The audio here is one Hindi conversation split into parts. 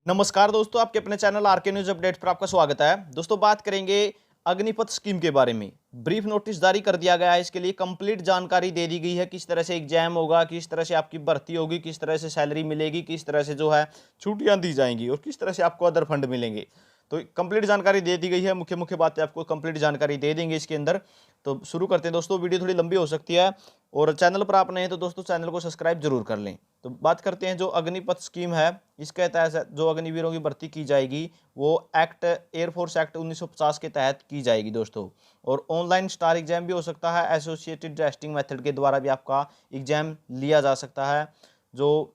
नमस्कार दोस्तों, आपके अपने चैनल आरके न्यूज अपडेट पर आपका स्वागत है। दोस्तों, बात करेंगे अग्निपथ स्कीम के बारे में। ब्रीफ नोटिस जारी कर दिया गया है। इसके लिए कंप्लीट जानकारी दे दी गई है, किस तरह से एग्जाम होगा, किस तरह से आपकी भर्ती होगी, किस तरह से सैलरी मिलेगी, किस तरह से जो है छुट्टियां दी जाएंगी और किस तरह से आपको अदर फंड मिलेंगे। तो कंप्लीट जानकारी दे दी गई है। मुख्य मुख्य बातें आपको कंप्लीट जानकारी दे देंगे इसके अंदर। तो शुरू करते हैं दोस्तों। वीडियो थोड़ी लंबी हो सकती है और चैनल पर आप नए हैं तो दोस्तों चैनल को सब्सक्राइब जरूर कर लें। तो बात करते हैं जो अग्निपथ स्कीम है, इसके तहत जो अग्निवीरों की भर्ती की जाएगी वो एक्ट एयरफोर्स एक्ट 1950 के तहत की जाएगी दोस्तों। और ऑनलाइन स्टार एग्जाम भी हो सकता है। एसोसिएटेड टेस्टिंग मेथड के द्वारा भी आपका एग्जाम लिया जा सकता है। जो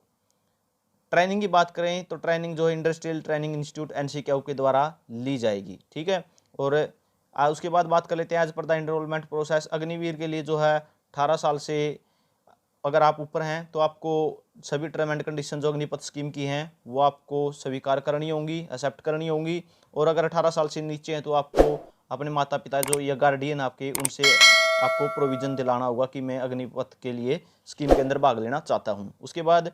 ट्रेनिंग की बात करें तो ट्रेनिंग जो है इंडस्ट्रियल ट्रेनिंग इंस्टीट्यूट एनसीक्यू के द्वारा ली जाएगी, ठीक है। और उसके बाद बात कर लेते हैं as per the enrolment process. Agniveer के लिए जो है 18 साल से अगर आप ऊपर हैं तो आपको सभी टर्म एंड कंडीशन जो अग्निपथ स्कीम की हैं वो आपको स्वीकार करनी होंगी, एक्सेप्ट करनी होंगी। और अगर 18 साल से नीचे हैं तो आपको अपने माता पिता जो या गार्डियन आपके, उनसे आपको प्रोविज़न दिलाना होगा कि मैं अग्निपथ के लिए स्कीम के अंदर भाग लेना चाहता हूँ। उसके बाद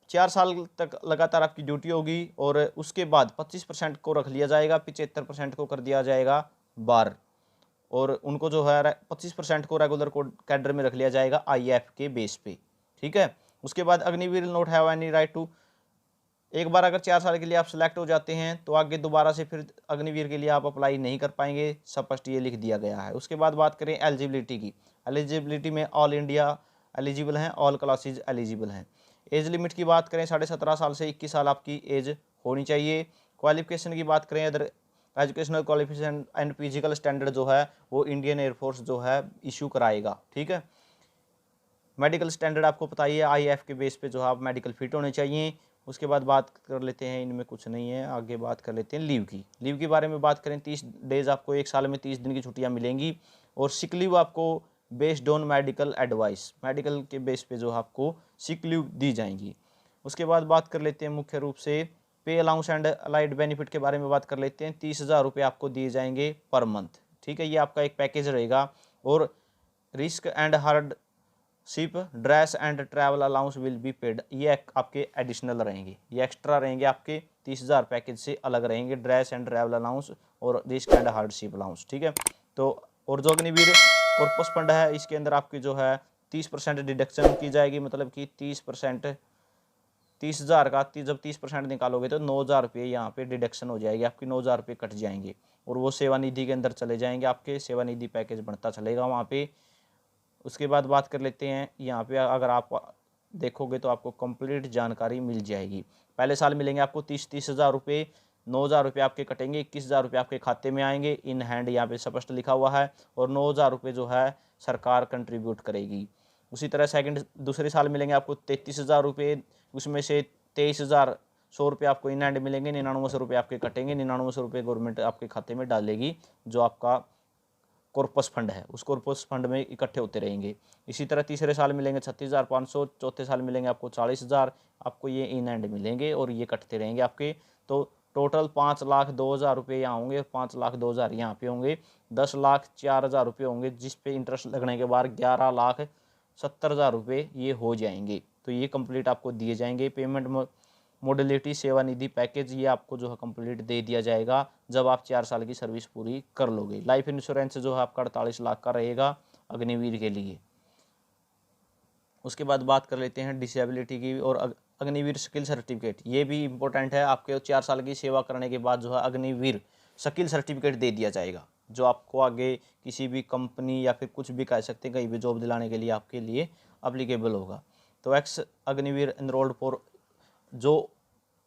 4 साल तक लगातार आपकी ड्यूटी होगी और उसके बाद 25% को रख लिया जाएगा, 75% को कर दिया जाएगा बार। और उनको जो है 25% को रेगुलर कैडर में रख लिया जाएगा आईएएफ के बेस पे, ठीक है। उसके बाद Agniveer not have any right to, एक बार अगर 4 साल के लिए आप सिलेक्ट हो जाते हैं तो आगे दोबारा से फिर अग्निवीर के लिए आप अप्लाई नहीं कर पाएंगे, स्पष्ट ये लिख दिया गया है। उसके बाद बात करें एलिजिबिलिटी की। एलिजिबिलिटी में ऑल इंडिया एलिजिबल हैं, ऑल क्लासेज एलिजिबल हैं। एज लिमिट की बात करें 17.5 साल से 21 साल आपकी एज होनी चाहिए। क्वालिफिकेशन की बात करें other educational qualification and physical standard जो है वो इंडियन एयरफोर्स जो है इशू कराएगा, ठीक है। मेडिकल स्टैंडर्ड आपको पता ही है, आईएएफ के बेस पे जो है आप मेडिकल फिट होने चाहिए। उसके बाद बात कर लेते हैं, इनमें कुछ नहीं है, आगे बात कर लेते हैं लीव की। लीव के बारे में बात करें 30 डेज आपको एक साल में 30 दिन की छुट्टियां मिलेंगी। और सिक लीव आपको based on medical advice, medical के बेस पे जो आपको सिक लीव दी जाएंगी। उसके बाद बात कर लेते हैं मुख्य रूप से पे अलाउंस एंड अलाइड बेनिफिट के बारे में बात कर लेते हैं। 30,000 रुपये आपको दिए जाएंगे पर मंथ, ठीक है। ये आपका एक पैकेज रहेगा। और risk and hard ship dress and travel allowance will be paid, ये आपके एडिशनल रहेंगे, ये एक्स्ट्रा रहेंगे आपके 30,000 पैकेज से अलग रहेंगे। ड्रेस एंड ट्रैवल अलाउंस और रिस्क एंड हार्डशिप अलाउंस, ठीक है। तो और जो अग्निवीर कॉर्पस फंड है इसके अंदर आपकी जो है 30% डिडक्शन की जाएगी, मतलब कि 30%, 30,000 का जब 30% निकालोगे तो 9,000 रुपये यहाँ पे डिडक्शन हो जाएगी आपकी, 9,000 रुपये कट जाएंगे और वो सेवानिधि के अंदर चले जाएंगे, आपके सेवानिधि पैकेज बढ़ता चलेगा वहाँ पे। उसके बाद बात कर लेते हैं यहाँ पे, अगर आप देखोगे तो आपको कंप्लीट जानकारी मिल जाएगी। पहले साल मिलेंगे आपको 30,000 रुपये, 9,000 रुपये आपके कटेंगे, 21,000 रुपये आपके खाते में आएंगे इन हैंड, यहाँ पे स्पष्ट लिखा हुआ है। और 9,000 रुपये जो है सरकार कंट्रीब्यूट करेगी। उसी तरह दूसरे साल मिलेंगे आपको 33,000 रुपये, उसमें से 23,100 रुपये आपको इन हैंड मिलेंगे, 9900 रुपये आपके कटेंगे, 9900 रुपये गवर्नमेंट आपके खाते में डालेगी, जो आपका कॉर्पस फंड है उस कॉर्पस फंड में इकट्ठे होते रहेंगे। इसी तरह तीसरे साल मिलेंगे 36,500, चौथे साल मिलेंगे आपको 40,000, आपको ये इन एंड मिलेंगे और ये कटते रहेंगे आपके। तो टोटल 5,02,000 रुपये यहाँ होंगे, 5,02,000 यहाँ पे होंगे, 10,04,000 रुपये होंगे, जिस पे इंटरेस्ट लगने के बाद 11,70,000 रुपये ये हो जाएंगे। तो ये कंप्लीट आपको दिए जाएंगे। पेमेंट मोडलिटी सेवानिधि पैकेज ये आपको जो है कंप्लीट दे दिया जाएगा जब आप 4 साल की सर्विस पूरी कर लोगे। लाइफ इंश्योरेंस जो है आपका 48 लाख का रहेगा अग्निवीर के लिए। उसके बाद बात कर लेते हैं डिसेबिलिटी की और अग्निवीर स्किल सर्टिफिकेट, ये भी इंपॉर्टेंट है। आपके 4 साल की सेवा करने के बाद जो है अग्निवीर स्किल सर्टिफिकेट दे दिया जाएगा, जो आपको आगे किसी भी कंपनी या फिर कुछ भी कह सकते हैं कहीं भी जॉब दिलाने के लिए आपके लिए अप्लीकेबल होगा। तो एक्स अग्निवीर एनरोल्ड फॉर, जो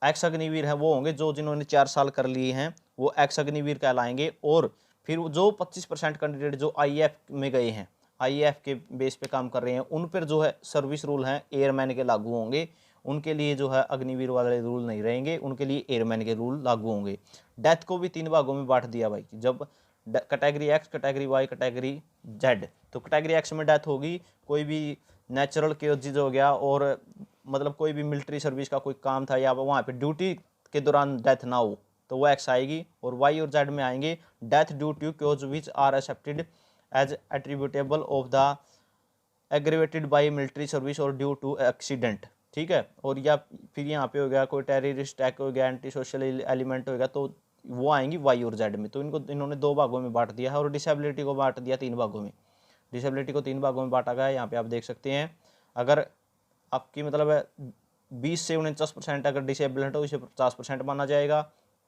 एक्स अग्निवीर है वो होंगे जो जिन्होंने 4 साल कर लिए हैं वो एक्स अग्निवीर कहलाएंगे। और फिर जो 25% कैंडिडेट जो आईएएफ में गए हैं, आईएएफ के बेस पे काम कर रहे हैं, उन पर जो है सर्विस रूल हैं एयरमैन के लागू होंगे। उनके लिए जो है अग्निवीर वाले रूल नहीं रहेंगे, उनके लिए एयरमैन के रूल लागू होंगे। डेथ को भी 3 भागों में बांट दिया भाई, जब category X, category Y, category Z. तो कैटेगरी एक्स में डेथ होगी, कोई भी नेचुरल केसेस हो गया और मतलब कोई भी मिलिट्री सर्विस का कोई काम था या वहाँ पे ड्यूटी के दौरान डेथ ना हो तो वो एक्स आएगी। और वाई और जेड में आएंगे death due to cause which are accepted as attributable of the aggravated by military service और ड्यू टू एक्सीडेंट। ठीक है। और या फिर यहाँ पे हो गया कोई टेररिस्ट अटैक हो गया, एंटी सोशल एलिमेंट हो गया, तो वो आएंगी वाई और जेड में। तो इनको इन्होंने 2 भागों में बांट दिया है और डिसेबिलिटी को बांट दिया 3 भागों में। डिसेबिलिटी को 3 भागों में बांटा गया है, यहाँ पे आप देख सकते हैं। अगर आपकी मतलब 20 से 49% अगर डिसेबल है तो इसे 50% माना जाएगा,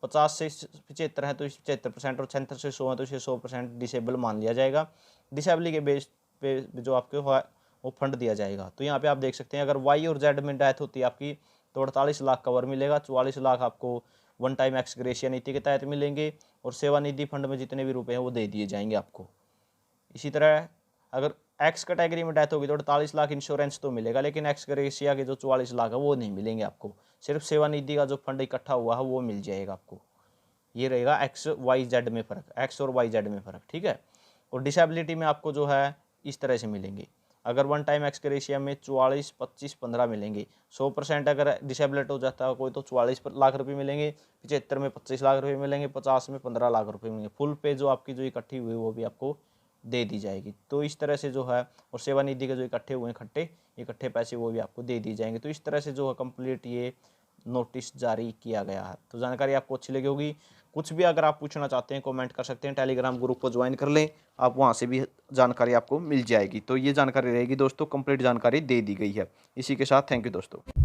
50 से 75 है तो इसे 75%, और 76 से 100 है तो इसे 100% डिसेबल मान लिया जाएगा। डिसेबिलिटी के बेस पे जो आपके वो फंड दिया जाएगा। तो यहाँ पे आप देख सकते हैं अगर वाई और जेड में डेथ होती है आपकी तो 48 लाख कवर मिलेगा, 44 लाख आपको वन टाइम एक्स ग्रेशिया नीति के तहत मिलेंगे, और सेवानिधि फंड में जितने भी रुपए हैं वो दे दिए जाएंगे आपको। इसी तरह अगर एक्स कैटेगरी में डेथ होगी तो 48 लाख इंश्योरेंस तो मिलेगा, लेकिन एक्स ग्रेशिया के जो 44 लाख है वो नहीं मिलेंगे आपको। सिर्फ सेवानिधि का जो फंड इकट्ठा हुआ है वो मिल जाएगा आपको। ये रहेगा एक्स वाई जेड में फ़र्क, एक्स और वाई जेड में फ़र्क, ठीक है। और डिसेबिलिटी में आपको जो है इस तरह से मिलेंगे। अगर वन टाइम एक्स ग्रेशिया में 44, 25, 15 मिलेंगे। 100% अगर डिसेबिलिट हो जाता है कोई तो 44 लाख रुपये मिलेंगे, 75 में 25 लाख रुपये मिलेंगे, 50 में 15 लाख रुपये मिलेंगे। फुल पे जो आपकी जो इकट्ठी हुई वो भी आपको दे दी जाएगी। तो इस तरह से जो है, और सेवानिधि के जो इकट्ठे हुए हैं इकट्ठे पैसे वो भी आपको दे दी जाएंगे। तो इस तरह से जो है कंप्लीट ये नोटिस जारी किया गया है। तो जानकारी आपको अच्छी लगी होगी। कुछ भी अगर आप पूछना चाहते हैं कमेंट कर सकते हैं, टेलीग्राम ग्रुप को ज्वाइन कर लें, आप वहाँ से भी जानकारी आपको मिल जाएगी। तो ये जानकारी रहेगी दोस्तों, कंप्लीट जानकारी दे दी गई है। इसी के साथ थैंक यू दोस्तों।